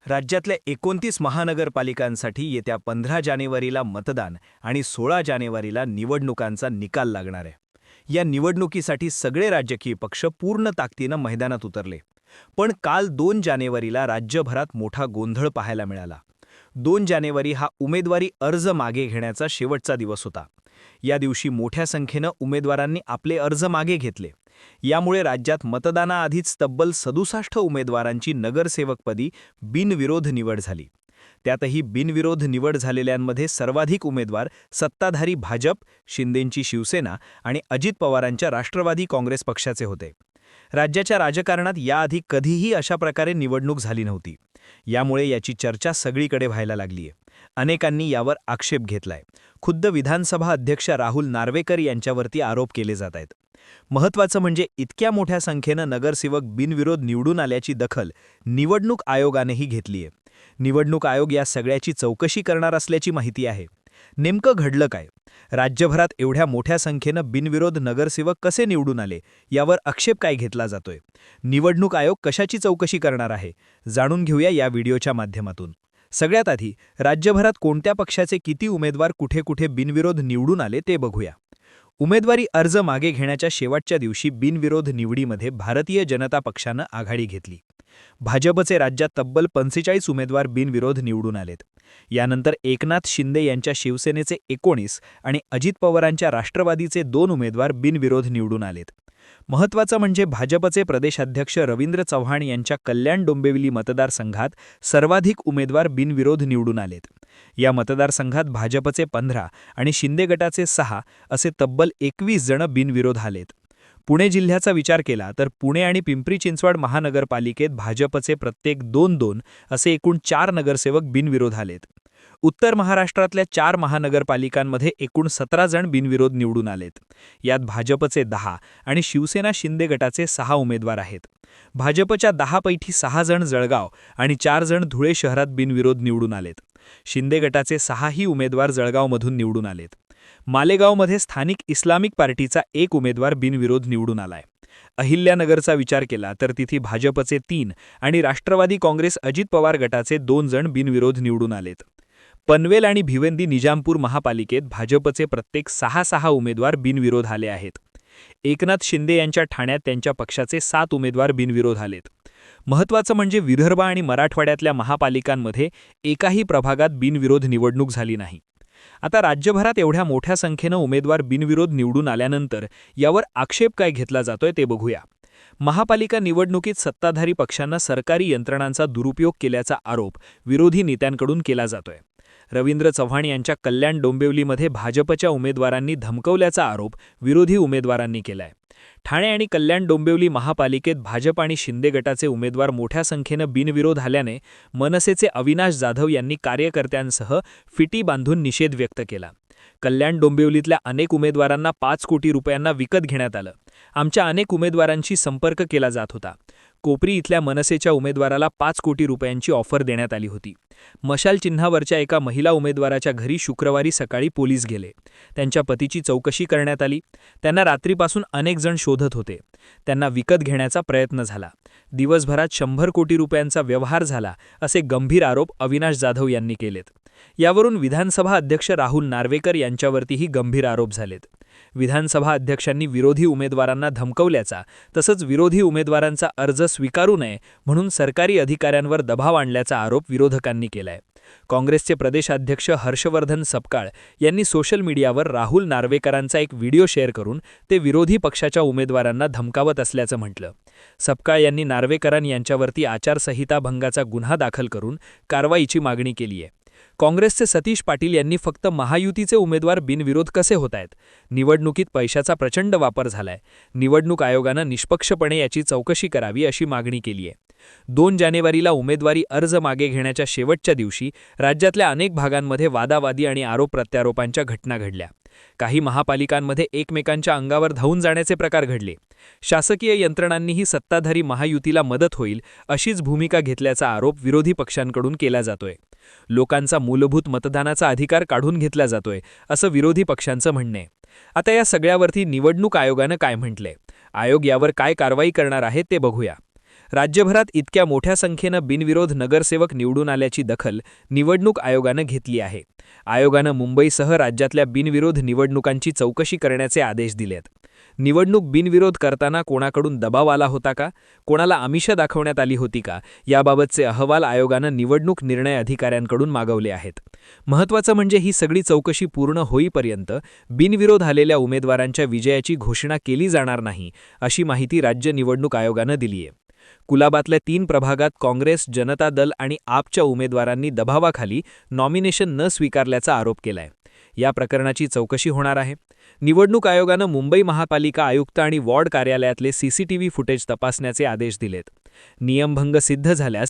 राज्यातल्या 29 महानगरपालिकांसाठी येत्या 15 जानेवारीला मतदान आणि 16 जानेवारीला निवडणुकांचा निकाल लागणार आहे। या निवडणुकीसाठी सगळे राजकीय पक्ष पूर्ण ताकदीनं मैदानात उतरले। पण काल 2 जानेवारीला राज्यभरात मोठा गोंधळ पाहायला मिळाला। 2 जानेवारी हा उमेदवारी अर्ज मागे घेण्याचा शेवटचा दिवस होता। या दिवशी मोठ्या संख्येनं उमेदवारांनी आपले अर्ज मागे घेतले। यामुळे राज्यात मतदानाआधीच तब्बल 67 उमेदवारांची नगरसेवकपदी बिनविरोध निवड झाली। त्यातही बिनविरोध निवड झालेल्यांमध्ये सर्वाधिक उमेदवार सत्ताधारी भाजप, शिंदेंची शिवसेना आणि अजित पवारांच्या राष्ट्रवादी काँग्रेस पक्षाचे होते। राज्याच्या राजकारणात याआधी कधीही अशा प्रकारे निवडणूक झाली नव्हती। यामुळे याची चर्चा सगळीकडे व्हायला लागलीय। अनेकांनी यावर आक्षेप घेतलाय। खुद्द विधानसभा अध्यक्ष राहुल नार्वेकर यांच्यावरती आरोप केले जात आहेत। महत्त्वाचं म्हणजे इतक्या मोठ्या संख्येनं नगरसेवक बिनविरोध निवडून आल्याची दखल निवडणूक आयोगानेही घेतलीय। निवडणूक आयोग या सगळ्याची चौकशी करणार असल्याची माहिती आहे। नेमकं घडलं काय? राज्यभरात एवढ्या मोठ्या संख्येनं बिनविरोध नगरसेवक कसे निवडून आले यावर आक्षेप काय घेतला जातोय? निवडणूक आयोग कशाची चौकशी करणार आहे? जाणून घेऊया या व्हिडिओच्या माध्यमातून। सगळ्यात आधी राज्यभरात कोणत्या पक्षाचे किती उमेदवार कुठे कुठे बिनविरोध निवडून आले ते बघूया। उमेदवारी अर्ज मागे घेण्याच्या शेवटच्या दिवशी बिनविरोध निवडीमध्ये भारतीय जनता पक्षानं आघाडी घेतली। भाजपचे राज्यात तब्बल 45 उमेदवार बिनविरोध निवडून आलेत। यानंतर एकनाथ शिंदे यांच्या शिवसेनेचे 19 आणि अजित पवारांच्या राष्ट्रवादीचे 2 उमेदवार बिनविरोध निवडून आलेत। महत्त्वाचं म्हणजे भाजपचे प्रदेशाध्यक्ष रवींद्र चव्हाण यांच्या कल्याण डोंबिवली मतदारसंघात सर्वाधिक उमेदवार बिनविरोध निवडून आलेत। या मतदारसंघात भाजपचे 15 आणि शिंदे गटाचे 6 असे तब्बल 21 जण बिनविरोध आलेत। पुणे जिल्ह्याचा विचार केला तर पुणे आणि पिंपरी चिंचवड महानगरपालिकेत भाजपचे प्रत्येक 2-2 असे एकूण 4 नगरसेवक बिनविरोध आलेत। उत्तर महाराष्ट्रातल्या 4 महानगरपालिकांमध्ये एकूण 17 जण बिनविरोध निवडून आलेत। यात भाजपचे 10 आणि शिवसेना शिंदे गटाचे 6 उमेदवार आहेत। भाजपच्या 10 पैकी 6 जण जळगाव आणि 4 जण धुळे शहरात बिनविरोध निवडून आलेत। शिंदे गटाचे 6ही उमेदवार जळगावमधून निवडून आलेत। मालेगावमध्ये स्थानिक इस्लामिक पार्टीचा 1 उमेदवार बिनविरोध निवडून आलाय। अहिल्यानगरचा विचार केला तर तिथे भाजपचे 3 आणि राष्ट्रवादी काँग्रेस अजित पवार गटाचे 2 जण बिनविरोध निवडून आलेत। पनवेल आणि भिवंडी निजामपूर महापालिकेत भाजपचे प्रत्येक 6 उमेदवार बिनविरोध आले आहेत। एकनाथ शिंदे यांच्या ठाण्यात त्यांच्या पक्षाचे 7 उमेदवार बिनविरोध आलेत। महत्त्वाचं म्हणजे विदर्भ आणि मराठवाड्यातल्या महापालिकांमध्ये एकाही प्रभागात बिनविरोध निवडणूक झाली नाही। आता राज्यभरात एवढ्या मोठ्या संख्येनं उमेदवार बिनविरोध निवडून आल्यानंतर यावर आक्षेप काय घेतला जातोय ते बघूया। महापालिका निवडणुकीत सत्ताधारी पक्षांना सरकारी यंत्रणांचा दुरुपयोग केल्याचा आरोप विरोधी नेत्यांकडून केला जातोय। रवींद्र चव्हाण यांच्या कल्याण डोंबिवलीमध्ये भाजपच्या उमेदवारांनी धमकवल्याचा आरोप विरोधी उमेदवारांनी केलाय। ठाणे आणि कल्याण डोंबिवली महापालिकेत भाजप आणि शिंदे गटाचे उमेदवार मोठ्या संख्येनं बिनविरोध आल्याने मनसेचे अविनाश जाधव यांनी कार्यकर्त्यांसह फिटी बांधून निषेध व्यक्त केला। कल्याण डोंबिवलीतल्या अनेक उमेदवारांना 5 कोटी रुपयांना विकत घेण्यात आलं। आमच्या अनेक उमेदवारांशी संपर्क केला जात होता। कोपरी इथल्या मनसेच्या उमेदवाराला 5 कोटी रुपयांची ऑफर देण्यात आली होती। मशाल चिन्हावरच्या एका महिला उमेदवाराच्या घरी शुक्रवारी सकाळी पोलीस गेले। त्यांच्या पतीची चौकशी करण्यात आली। त्यांना रात्रीपासून अनेक जण शोधत होते। त्यांना विकत घेण्याचा प्रयत्न झाला। दिवसभरात 100 कोटी रुपयांचा व्यवहार झाला असे गंभीर आरोप अविनाश जाधव यांनी केलेत। यावरून विधानसभा अध्यक्ष राहुल नार्वेकर यांच्यावरतीही गंभीर आरोप झालेत। विधानसभा अध्यक्षांनी विरोधी उमेदवारांना धमकवल्याचा तसंच विरोधी उमेदवारांचा अर्ज स्वीकारू नये म्हणून सरकारी अधिकाऱ्यांवर दबाव आणल्याचा आरोप विरोधकांनी केलाय। काँग्रेसचे प्रदेशाध्यक्ष हर्षवर्धन सपकाळ यांनी सोशल मीडियावर राहुल नार्वेकरांचा एक व्हिडिओ शेअर करून ते विरोधी पक्षाच्या उमेदवारांना धमकावत असल्याचं म्हटलं। सपकाळ यांनी नार्वेकरां यांच्यावरती आचारसंहिता भंगाचा गुन्हा दाखल करून कारवाईची मागणी केली आहे। काँग्रेसचे सतीश पाटील यांनी फक्त महायुतीचे उमेदवार बिनविरोध कसे होत आहेत? निवडणुकीत पैशाचा प्रचंड वापर झालाय। निवडणूक आयोगानं निष्पक्षपणे याची चौकशी करावी अशी मागणी केली आहे। 2 जानेवारीला उमेदवारी अर्ज मागे घेण्याच्या शेवटच्या दिवशी राज्यातल्या अनेक भागांमध्ये वादावादी आणि आरोप प्रत्यारोपांच्या घटना घडल्या। काही महापालिकांमध्ये एकमेकांच्या अंगावर धावून जाण्याचे प्रकार घडले। शासकीय यंत्रणांनीही सत्ताधारी महायुतीला मदत होईल अशीच भूमिका घेतल्याचा आरोप विरोधी पक्षांकडून केला जातोय। लोकांचा मूलभूत मतदानाचा अधिकार काढून घेतला जातोय असं विरोधी पक्षांचं म्हणणं आहे। आता या सगळ्यावरती निवडणूक आयोगानं काय म्हटलंय? आयोग यावर काय कारवाई करणार आहे ते बघूया। राज्यभरात इतक्या मोठ्या संख्येनं बिनविरोध नगरसेवक निवडून आल्याची दखल निवडणूक आयोगानं घेतली आहे. आयोगानं मुंबईसह राज्यातल्या बिनविरोध निवडणुकांची चौकशी करण्याचे आदेश दिलेत. निवडणूक बिनविरोध करताना कोणाकडून दबाव आला होता का, कोणाला आमिष दाखवण्यात आली होती का, याबाबतचे अहवाल आयोगानं निवडणूक निर्णय अधिकाऱ्यांकडून मागवले आहेत. महत्त्वाचं म्हणजे ही सगळी चौकशी पूर्ण होईपर्यंत बिनविरोध आलेल्या उमेदवारांच्या विजयाची घोषणा केली जाणार नाही, अशी माहिती राज्य निवडणूक आयोगानं दिली आहे. कुलाबातल्या 3 प्रभागात काँग्रेस, जनता दल आणि आपच्या उमेदवारांनी दबावाखाली नॉमिनेशन न स्वीकारल्याचा आरोप केलाय. या प्रकरणाची चौकशी होणार आहे. निवडणूक आयोगानं मुंबई महापालिका आयुक्त आणि वॉर्ड कार्यालयातले सीसीटीव्ही फुटेज तपासण्याचे आदेश दिलेत. नियमभंग सिद्ध झाल्यास